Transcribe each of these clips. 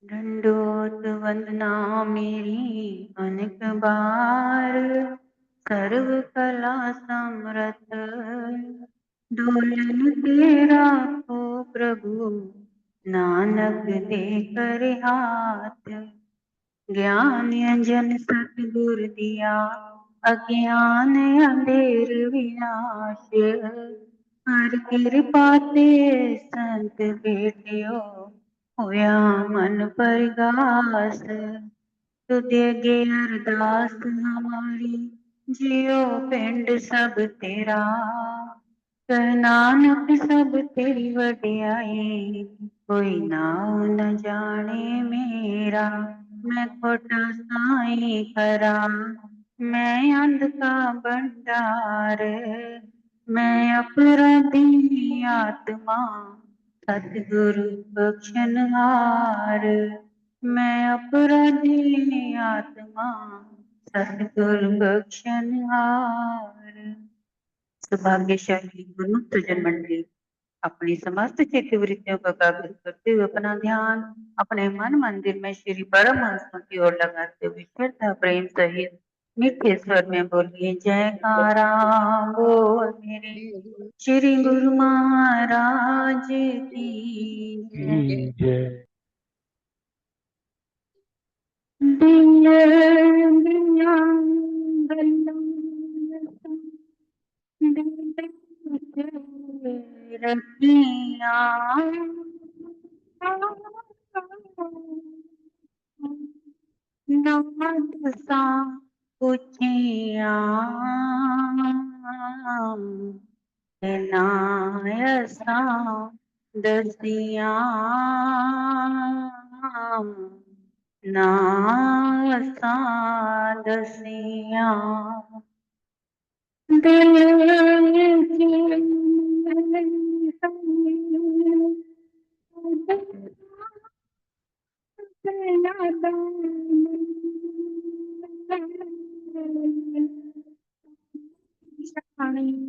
दंडोत वंदना मेरी अनेक बार, सर्व कला समरथ डोलन तेरा हो प्रभु, नानक दे कर हाथ। ज्ञान अंजन सतगुर दिया, अज्ञान अंधेर विनाश। हर कृपा ते संत भेटियो, होया मन परगास। तुझे गे अरदास हमारी, जियो पिंड सब तेरा। कह नानक सब तेरी वडियाई, कोई नाम न जाने मेरा। मैं खोटा साई करा, मैं अंध का भंडार। मैं अपराधी आत्मा, सतगुरु बख्शनहार। मैं अपराधी आत्मा, सतगुरु बख्शनहार। सौभाग्यशाली गुरुमुक्त जन मंडली अपनी समस्त चित्तवृत्तियों का एकाग्र करते हुए अपना ध्यान अपने मन मंदिर में श्री परमहंसों की ओर लगाते हुए श्रद्धा प्रेम सहित मीठे स्वर में बोलिए जयकारा बोल मेरे श्री गुरु महाराज की जय। दिया दिया रतिया नाद सा पूछिया, नायसा दसिया, नायसा दसिया। दिल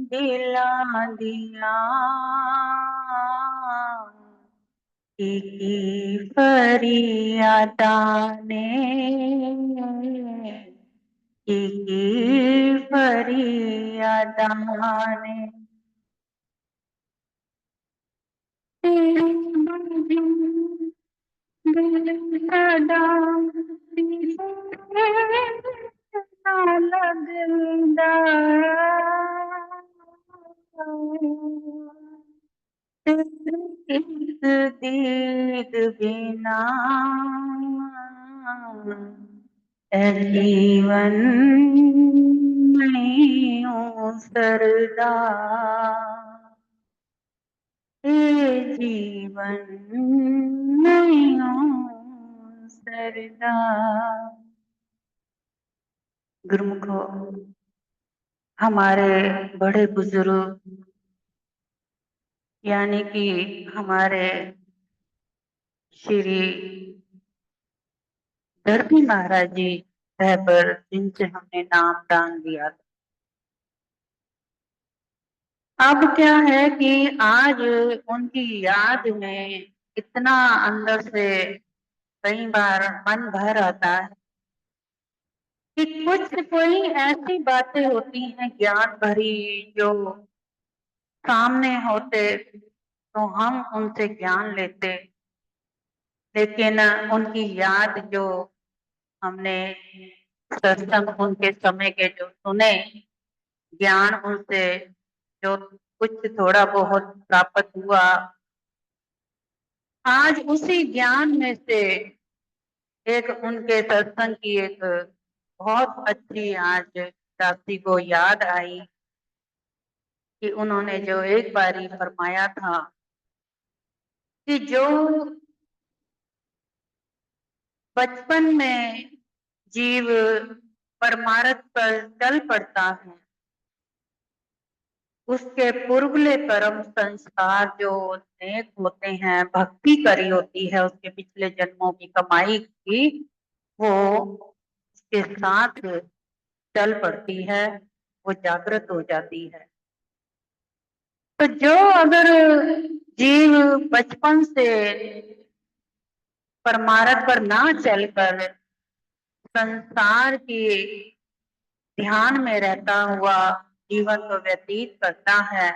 दिला दिया की फरियादा ने, की फरियादा ने। लगदा इस दीद बिना जीवन नहीं हो सरदा, ये जीवन नहीं हो सरदा। गुरुमुखो, हमारे बड़े बुजुर्ग यानी कि हमारे श्री धरती महाराज जी रहबर, जिनसे हमने नाम दान दिया था। अब क्या है कि आज उनकी याद में इतना अंदर से कई बार मन भर आता है कि कुछ कोई ऐसी बातें होती हैं ज्ञान भरी, जो सामने होते तो हम उनसे ज्ञान लेते, लेकिन उनकी याद जो हमने सत्संग उनके समय के जो सुने, ज्ञान उनसे जो कुछ थोड़ा बहुत प्राप्त हुआ, आज उसी ज्ञान में से एक उनके सत्संग की एक बहुत अच्छी आज दासी को याद आई कि उन्होंने जो एक बारी फरमाया था कि जो बचपन में जीव परमार्थ पर चल पड़ता है, उसके पूर्वले कर्म संस्कार जो नेक होते हैं, भक्ति करी होती है उसके पिछले जन्मों की कमाई की, वो उसके साथ चल पड़ती है, वो जागृत हो जाती है। तो जो अगर जीव बचपन से परमार्थ पर ना चलकर संसार की ध्यान में रहता हुआ जीवन को व्यतीत करता है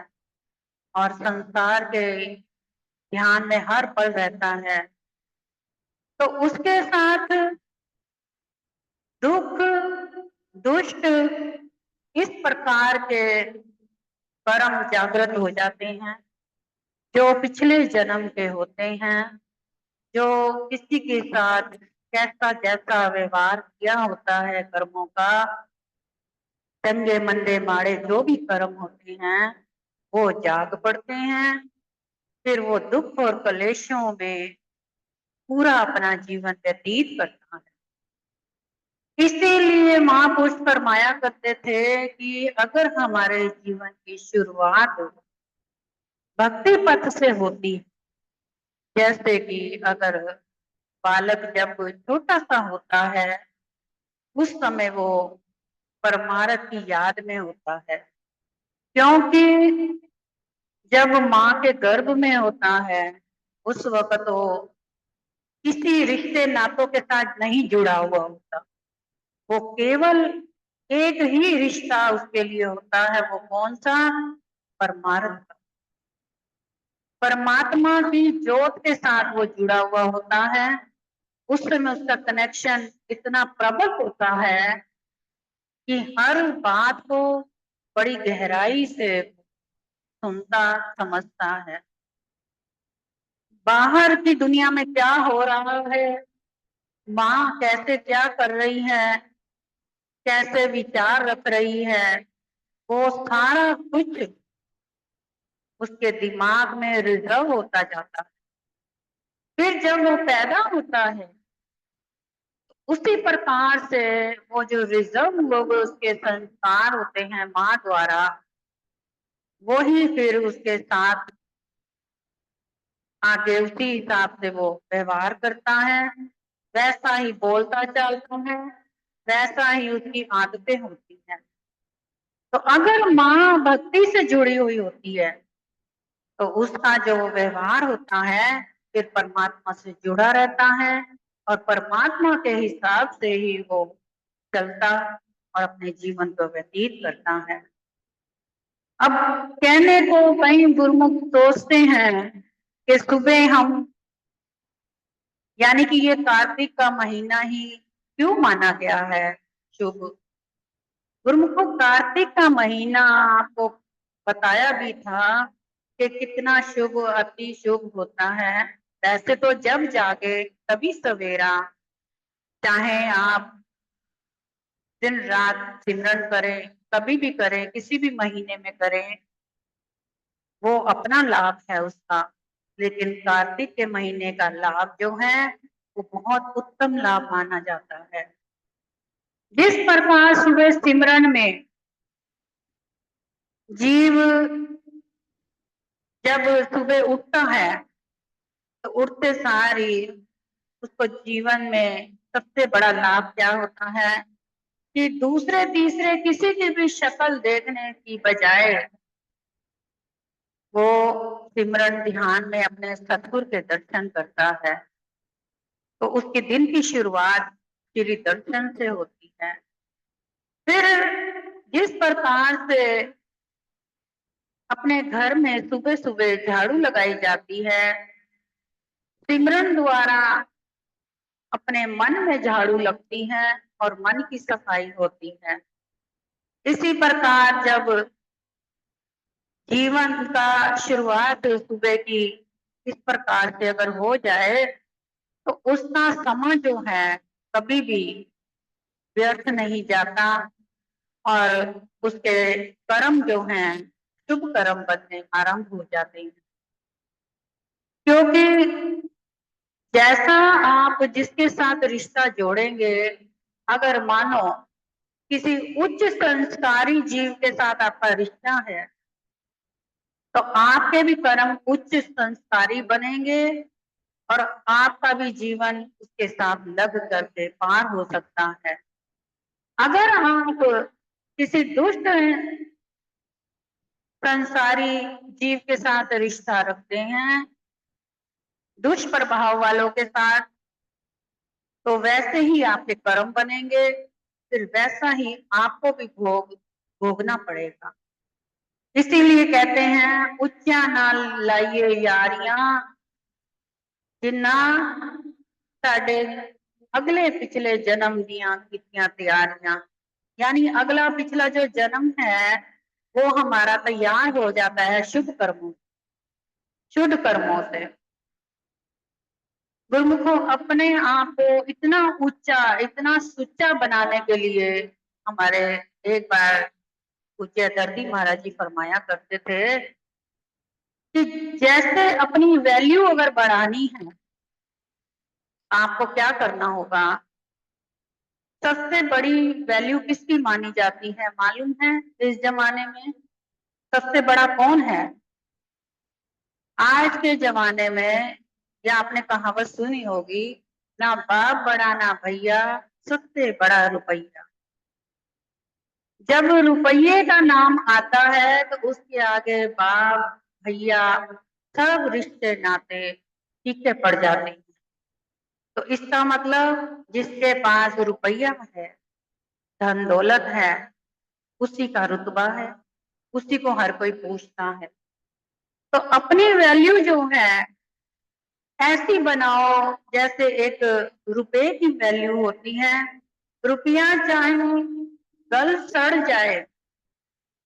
और संसार के ध्यान में हर पल रहता है, तो उसके साथ दुख, दुष्ट इस प्रकार के कर्म जागृत हो जाते हैं जो पिछले जन्म के होते हैं, जो किसी के साथ कैसा जैसा व्यवहार किया होता है कर्मों का, चंगे मंदे माड़े जो भी कर्म होते हैं वो जाग पड़ते हैं। फिर वो दुख और कलेशों में पूरा अपना जीवन व्यतीत करता है। इसीलिए महापुरुष फरमाया करते थे कि अगर हमारे जीवन की शुरुआत भक्ति पथ से होती है, जैसे कि अगर बालक जब छोटा सा होता है उस समय वो परमार्थ की याद में होता है, क्योंकि जब माँ के गर्भ में होता है उस वक्त वो किसी रिश्ते नातों के साथ नहीं जुड़ा हुआ होता, वो केवल एक ही रिश्ता उसके लिए होता है, वो कौन सा? परमार्थ। परमात्मा की ज्योत के साथ वो जुड़ा हुआ होता है। उस समय उसका कनेक्शन इतना प्रबल होता है कि हर बात को बड़ी गहराई से सुनता समझता है। बाहर की दुनिया में क्या हो रहा है, माँ कैसे क्या कर रही है, कैसे विचार रख रही है, वो सारा कुछ उसके दिमाग में रिजर्व होता जाता है। फिर जब वो पैदा होता है उसी प्रकार से वो जो रिजर्व लोग उसके संस्कार होते हैं माँ द्वारा, वो ही फिर उसके साथ आगे उसी हिसाब से वो व्यवहार करता है, वैसा ही बोलता चालता है, वैसा ही उसकी आदतें होती हैं। तो अगर माँ भक्ति से जुड़ी हुई होती है तो उसका जो व्यवहार होता है फिर परमात्मा से जुड़ा रहता है और परमात्मा के हिसाब से ही वो चलता और अपने जीवन को व्यतीत करता है। अब कहने को कई गुरुमुख सोचते हैं कि सुबह हम, यानी कि ये कार्तिक का महीना ही क्यों माना गया है शुभ? गुरुमुखों, कार्तिक का महीना आपको बताया भी था कि कितना शुभ अति शुभ होता है। वैसे तो जब जागे तभी सवेरा, चाहे आप दिन रात सिमरन करें, कभी भी करें, किसी भी महीने में करें, वो अपना लाभ है उसका। लेकिन कार्तिक के महीने का लाभ जो है वो बहुत उत्तम लाभ माना जाता है। जिस प्रकार सुबह सिमरन में जीव जब सुबह उठता है तो उठते सार ही उसको जीवन में सबसे बड़ा लाभ क्या होता है कि दूसरे तीसरे किसी की भी शक्ल देखने की बजाय वो सिमरन ध्यान में अपने सतगुरु के दर्शन करता है, तो उसके दिन की शुरुआत श्री दर्शन से होती है। फिर जिस प्रकार से अपने घर में सुबह सुबह झाड़ू लगाई जाती है, सिमरन द्वारा अपने मन में झाड़ू लगती है और मन की सफाई होती है। इसी प्रकार जब जीवन का शुरुआत सुबह की इस प्रकार से अगर हो जाए तो उसका समय जो है कभी भी व्यर्थ नहीं जाता और उसके कर्म जो हैं शुभ कर्म बनने आरंभ हो जाते हैं। क्योंकि जैसा आप जिसके साथ रिश्ता जोड़ेंगे, अगर मानो किसी उच्च संस्कारी जीव के साथ आपका रिश्ता है तो आपके भी कर्म उच्च संस्कारी बनेंगे और आपका भी जीवन उसके साथ लग करके पार हो सकता है। अगर आप किसी दुष्ट संसारी जीव के साथ रिश्ता रखते हैं, दुष्प्रभाव वालों के साथ, तो वैसे ही आपके कर्म बनेंगे, फिर वैसा ही आपको भी भोगना पड़ेगा। इसीलिए कहते हैं उच्चा ना लाइए यारियां, जिन्ना साडे अगले पिछले जन्म दियां कीतियां तैयारियां। यानी अगला पिछला जो जन्म है वो हमारा तैयार हो जाता है शुभ कर्मों से। गुरुमुखों, अपने आप को इतना ऊंचा, इतना सुच्चा बनाने के लिए हमारे एक बार पूज्य दर्दी महाराज जी फरमाया करते थे कि जैसे अपनी वैल्यू अगर बढ़ानी है, आपको क्या करना होगा? सबसे बड़ी वैल्यू किसकी मानी जाती है मालूम है? इस जमाने में सबसे बड़ा कौन है? आज के जमाने में, या आपने कहावत सुनी होगी, ना बाप बड़ा ना भैया, सबसे बड़ा रुपया। जब रुपये का नाम आता है तो उसके आगे बाप भैया सब रिश्ते नाते फीके पड़ जाते हैं। तो इसका मतलब जिसके पास रुपया है, धन दौलत है, उसी का रुतबा है, उसी को हर कोई पूछता है। तो अपनी वैल्यू जो है ऐसी बनाओ जैसे एक रुपए की वैल्यू होती है। रुपया चाहे गल सड़ जाए,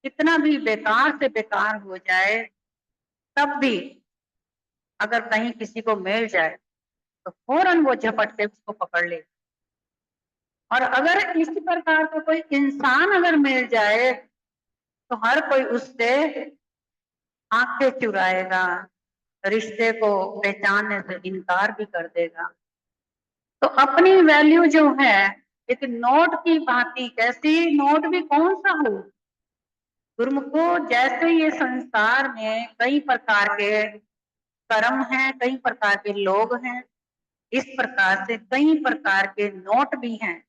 कितना भी बेकार से बेकार हो जाए, तब भी अगर कहीं किसी को मिल जाए तो फौरन वो झपट से उसको पकड़ ले। और अगर इस प्रकार का कोई इंसान अगर मिल जाए तो हर कोई उससे आंखें चुराएगा, रिश्ते को पहचानने से इनकार भी कर देगा। तो अपनी वैल्यू जो है एक नोट की भांति, कैसी नोट भी कौन सा हो, गुरुमुखो, जैसे ये संसार में कई प्रकार के कर्म हैं, कई प्रकार के लोग हैं, इस प्रकार से कई प्रकार के नोट भी हैं।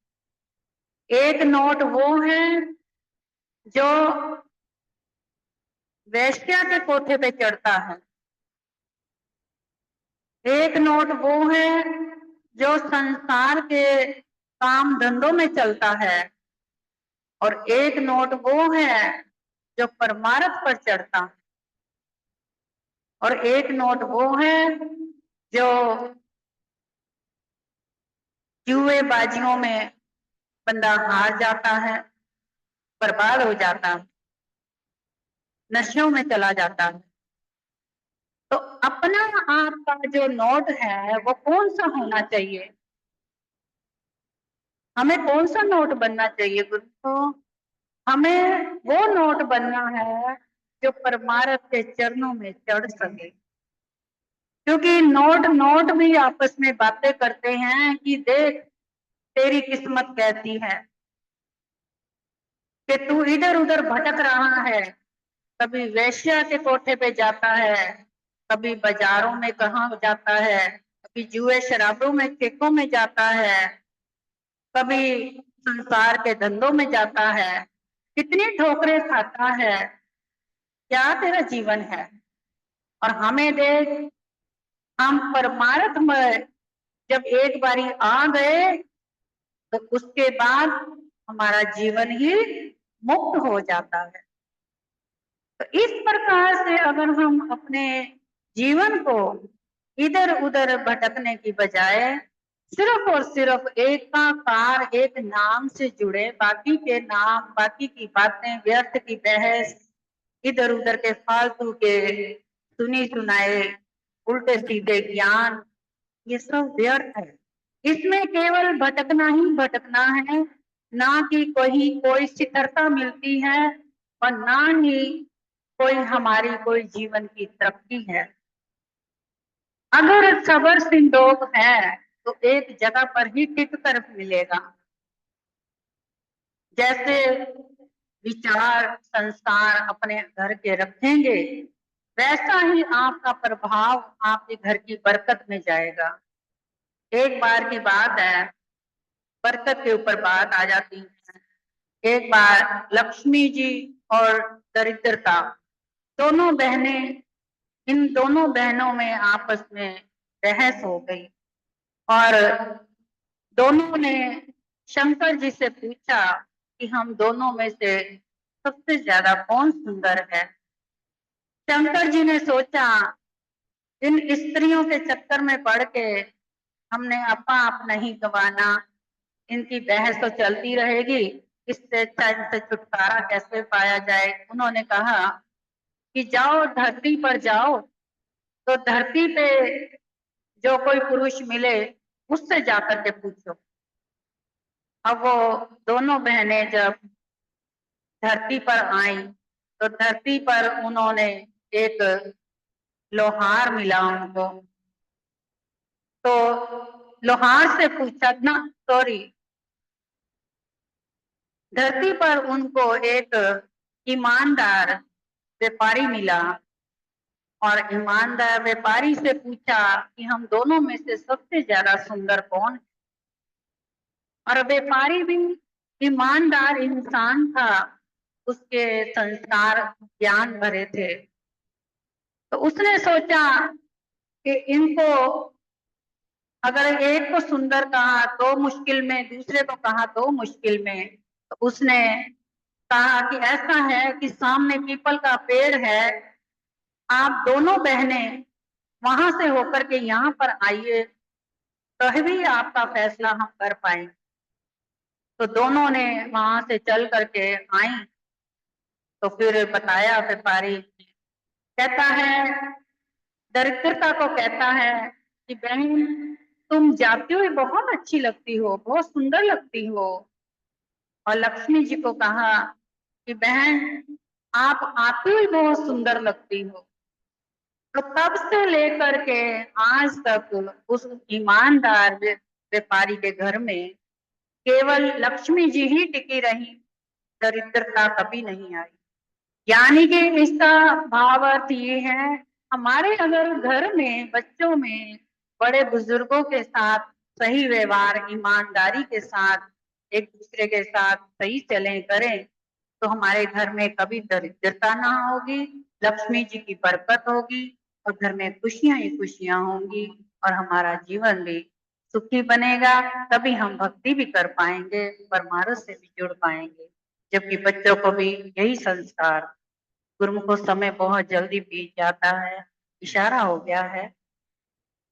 एक नोट वो है जो वेश्या के कोठे पे चढ़ता है, एक नोट वो है जो संसार के काम धंधों में चलता है, और एक नोट वो है जो परमार्थ पर चढ़ता है, और एक नोट वो है जो जुए बाजियों में बंदा हार जाता है, बर्बाद हो जाता है, नशों में चला जाता है। तो अपना आपका जो नोट है वो कौन सा होना चाहिए? हमें कौन सा नोट बनना चाहिए गुरु को? हमें वो नोट बनना है जो परमार्थ के चरणों में चढ़ सके। क्योंकि नोट नोट भी आपस में बातें करते हैं कि देख तेरी किस्मत कैसी है, कि तू इधर उधर भटक रहा है, कभी वेश्या के कोठे पे जाता है, कभी बाजारों में कहाँ जाता है, कभी जुए शराबों में ठेकों में जाता है, कभी संसार के धंधों में जाता है, कितनी ठोकरें खाता है, क्या तेरा जीवन है? और हमें देख, हम परमार्थ में जब एक बारी आ गए तो उसके बाद हमारा जीवन ही मुक्त हो जाता है। तो इस प्रकार से अगर हम अपने जीवन को इधर उधर भटकने की बजाय सिर्फ और सिर्फ एकाकार एक नाम से जुड़े, बाकी के नाम, बाकी की बातें, व्यर्थ की बहस, इधर उधर के फालतू के सुनी सुनाए उल्टे सीधे ज्ञान, ये सब व्यर्थ है। इसमें केवल भटकना ही भटकना है, ना कि कोई स्थिरता मिलती है, और ना ही कोई हमारी कोई जीवन की तरक्की है। अगर सबर संजोग है तो एक जगह पर ही टिक कर मिलेगा। जैसे विचार संस्कार अपने घर के रखेंगे, वैसा ही आपका प्रभाव आपके घर की बरकत में जाएगा। एक बार की बात है, बरकत के ऊपर बात आ जाती है। एक बार लक्ष्मी जी और दरिद्रता, दोनों बहनें, इन दोनों बहनों में आपस में बहस हो गई और दोनों ने शंकर जी से पूछा कि हम दोनों में से सबसे ज्यादा कौन सुंदर है। शंकर जी ने सोचा इन स्त्रियों के चक्कर में पड़ के हमने अपना आप नहीं गंवाना, इनकी बहस तो चलती रहेगी, इससे अच्छा इनसे छुटकारा कैसे पाया जाए। उन्होंने कहा कि जाओ धरती पर जाओ, तो धरती पे जो कोई पुरुष मिले उससे जाकर के पूछो। अब वो दोनों बहनें जब धरती पर आई तो धरती पर उन्होंने एक लोहार मिला उनको, तो लोहार से पूछा ना, सॉरी, धरती पर उनको एक ईमानदार व्यापारी मिला और ईमानदार व्यापारी से पूछा कि हम दोनों में से सबसे ज्यादा सुंदर कौन है। और व्यापारी भी ईमानदार इंसान था, उसके संस्कार ज्ञान भरे थे, तो उसने सोचा कि इनको अगर एक को सुंदर कहा तो मुश्किल में, दूसरे को कहा तो मुश्किल में, तो उसने कहा कि ऐसा है कि सामने पीपल का पेड़ है, आप दोनों बहनें वहां से होकर के यहाँ पर आइए, तभी आपका फैसला हम कर पाएंगे। तो दोनों ने वहां से चल करके आई, तो फिर बताया व्यापारी, कहता है, दरिद्रता को कहता है कि बहन तुम जाती हुई बहुत अच्छी लगती हो, बहुत सुंदर लगती हो। और लक्ष्मी जी को कहा कि बहन आप आती हुई बहुत सुंदर लगती हो। तो तब से लेकर के आज तक उस ईमानदार व्यापारी के घर में केवल लक्ष्मी जी ही टिकी रही, दरिद्रता कभी नहीं आई। यानी कि इसका भाव अर्थ ये है, हमारे अगर घर में बच्चों में बड़े बुजुर्गों के साथ सही व्यवहार, ईमानदारी के साथ एक दूसरे के साथ सही चलें करें, तो हमारे घर में कभी दरिद्रता ना होगी, लक्ष्मी जी की बरकत होगी और घर में खुशियां ही खुशियां होंगी और हमारा जीवन भी सुखी बनेगा। तभी हम भक्ति भी कर पाएंगे, परमार्थ से भी जुड़ पाएंगे। जबकि बच्चों को भी यही संस्कार, गुरुमुखो समय बहुत जल्दी बीत जाता है, इशारा हो गया है,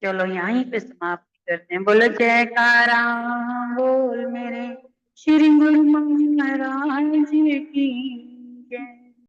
चलो यहीं पे समाप्ति करते हैं। बोलो जयकारा बोल मेरे श्री गुरु महाराज की।